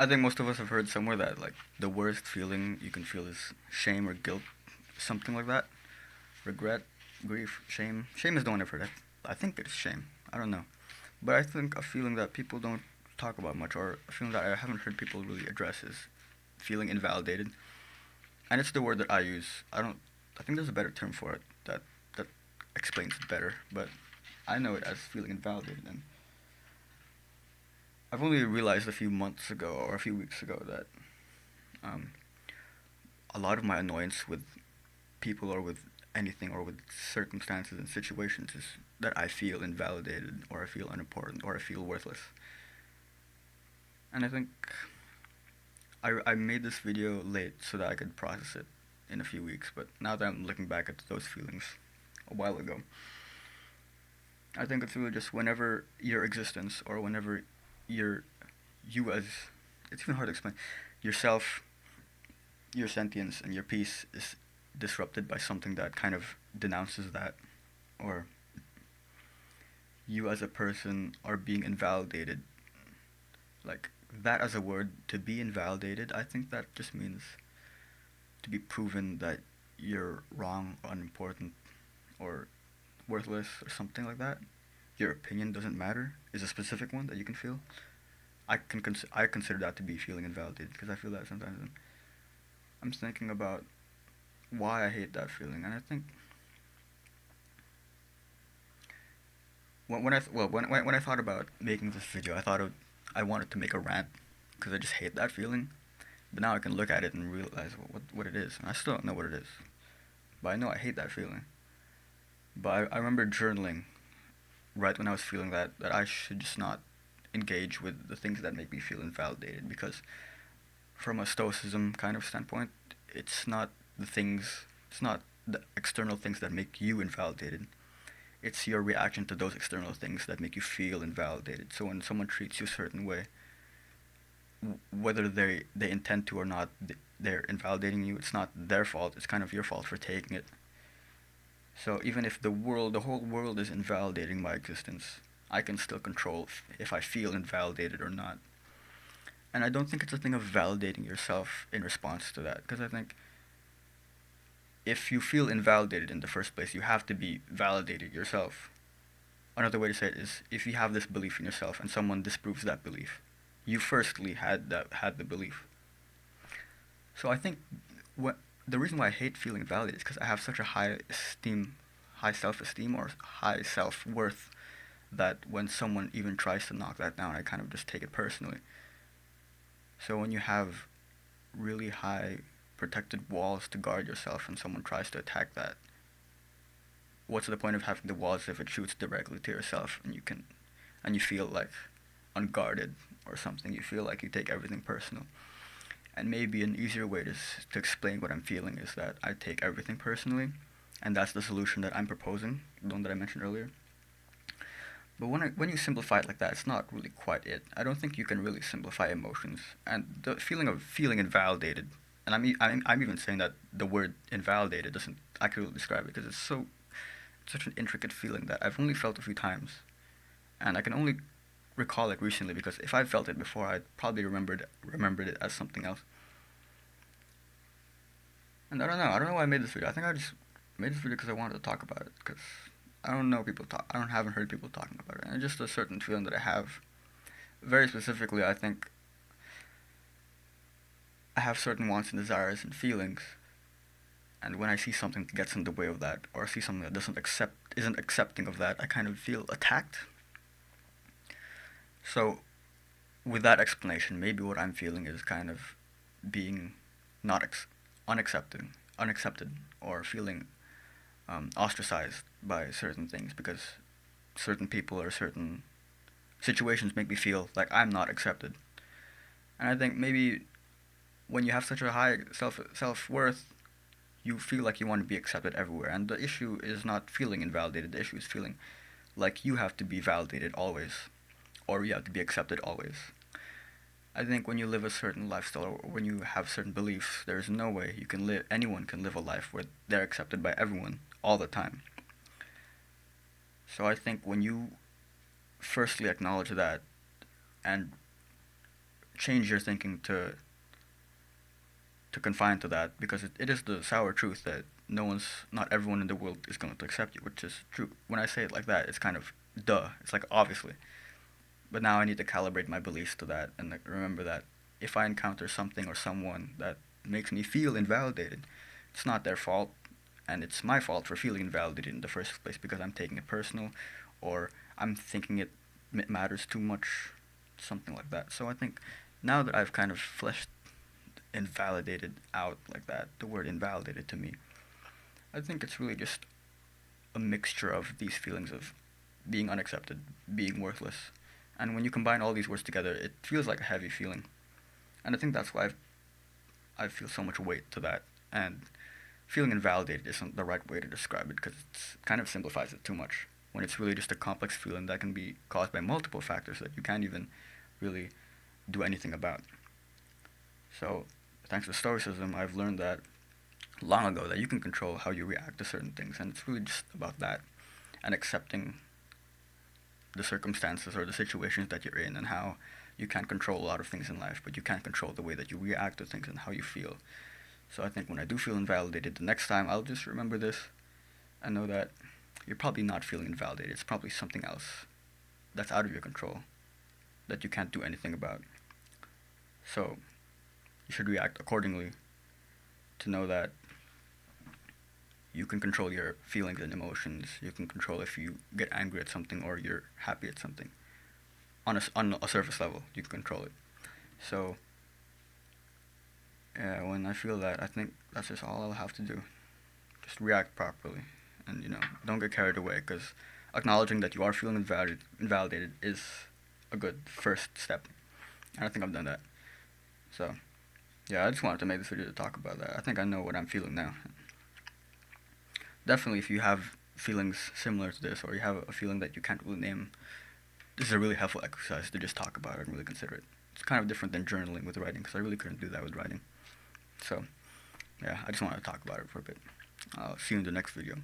I think most of us have heard somewhere that like the worst feeling you can feel is shame or guilt, something like that. Regret, grief, shame. Shame is the one I've heard. I think it's shame. I don't know, but I think a feeling that people don't talk about much, or a feeling that I haven't heard people really address, is feeling invalidated. And it's the word that I use. I don't. I think there's a better term for it that explains it better, but I know it as feeling invalidated. And I've only realized a few months ago or a few weeks ago that um, a lot of my annoyance with people or with anything or with circumstances and situations is that I feel invalidated or I feel unimportant or I feel worthless. And I think I made this video late so that I could process it in a few weeks, but now that I'm looking back at those feelings a while ago, I think it's really just whenever your existence or whenever your you as it's even hard to explain yourself, your sentience and your peace is disrupted by something that kind of denounces that, or you as a person are being invalidated. Like that as a word, to be invalidated, I think that just means to be proven that you're wrong, unimportant, or worthless, or something like that. Your opinion doesn't matter is a specific one that you can feel. I consider that to be feeling invalidated because I feel that sometimes. And I'm thinking about why I hate that feeling, and I think when I thought about making this video, I wanted to make a rant because I just hate that feeling. But now I can look at it and realize what it is, and I still don't know what it is. But I know I hate that feeling. But I remember journaling right when I was feeling that I should just not engage with the things that make me feel invalidated, because from a stoicism kind of standpoint, it's not it's not the external things that make you invalidated. It's your reaction to those external things that make you feel invalidated. So when someone treats you a certain way, whether they intend to or not, they're invalidating you. It's not their fault. It's kind of your fault for taking it. So even if the whole world is invalidating my existence, I can still control if I feel invalidated or not. And I don't think it's a thing of validating yourself in response to that, because I think if you feel invalidated in the first place, you have to be validated yourself. Another way to say it is, if you have this belief in yourself and someone disproves that belief, you firstly had the belief. So I think what the reason why I hate feeling validated is because I have such a high self-esteem or high self-worth, that when someone even tries to knock that down, I kind of just take it personally. So when you have really high protected walls to guard yourself and someone tries to attack that, what's the point of having the walls if it shoots directly to yourself and you feel like unguarded or something? You feel like you take everything personal. And maybe an easier way to explain what I'm feeling is that I take everything personally, and that's the solution that I'm proposing, the one that I mentioned earlier. But when you simplify it like that, it's not really quite it. I don't think you can really simplify emotions. And the feeling of feeling invalidated, and I'm even saying that the word invalidated doesn't accurately describe it, because it's such an intricate feeling that I've only felt a few times, and I can only recall it recently, because if I felt it before, I'd probably remembered it as something else. And I don't know why I made this video. I think I just made this video because I wanted to talk about it, because I don't know people talk. Haven't heard people talking about it, and it's just a certain feeling that I have. Very specifically, I think I have certain wants and desires and feelings, and when I see something that gets in the way of that, or see something that isn't accepting of that, I kind of feel attacked. So, with that explanation, maybe what I'm feeling is kind of being not unaccepted, or feeling ostracized by certain things, because certain people or certain situations make me feel like I'm not accepted. And I think maybe when you have such a high self worth, you feel like you want to be accepted everywhere. And the issue is not feeling invalidated. The issue is feeling like you have to be validated always, or you have to be accepted always. I think when you live a certain lifestyle, or when you have certain beliefs, there's no way anyone can live a life where they're accepted by everyone all the time. So I think when you firstly acknowledge that and change your thinking to confine to that, because it is the sour truth that not everyone in the world is going to accept you, which is true. When I say it like that, it's kind of duh. It's like obviously. But now I need to calibrate my beliefs to that and like, remember that if I encounter something or someone that makes me feel invalidated, it's not their fault, and it's my fault for feeling invalidated in the first place because I'm taking it personal, or I'm thinking it matters too much, something like that. So I think now that I've kind of fleshed invalidated out like that, the word invalidated to me, I think it's really just a mixture of these feelings of being unaccepted, being worthless. And when you combine all these words together, it feels like a heavy feeling. And I think that's why I feel so much weight to that. And feeling invalidated isn't the right way to describe it because it kind of simplifies it too much. When it's really just a complex feeling that can be caused by multiple factors that you can't even really do anything about. So, thanks to Stoicism, I've learned that long ago that you can control how you react to certain things, and it's really just about that and accepting the circumstances or the situations that you're in, and how you can't control a lot of things in life, but you can't control the way that you react to things and how you feel. So I think when I do feel invalidated, the next time I'll just remember this and know that you're probably not feeling invalidated. It's probably something else that's out of your control that you can't do anything about. So you should react accordingly to know that you can control your feelings and emotions. You can control if you get angry at something or you're happy at something. On a surface level, you can control it. So, yeah, when I feel that, I think that's just all I'll have to do. Just react properly. And, don't get carried away, because acknowledging that you are feeling invalidated is a good first step. And I think I've done that. So, yeah, I just wanted to make this video to talk about that. I think I know what I'm feeling now. Definitely, if you have feelings similar to this, or you have a feeling that you can't really name, this is a really helpful exercise to just talk about it and really consider it. It's kind of different than journaling with writing, because I really couldn't do that with writing. So, yeah, I just wanted to talk about it for a bit. I'll see you in the next video.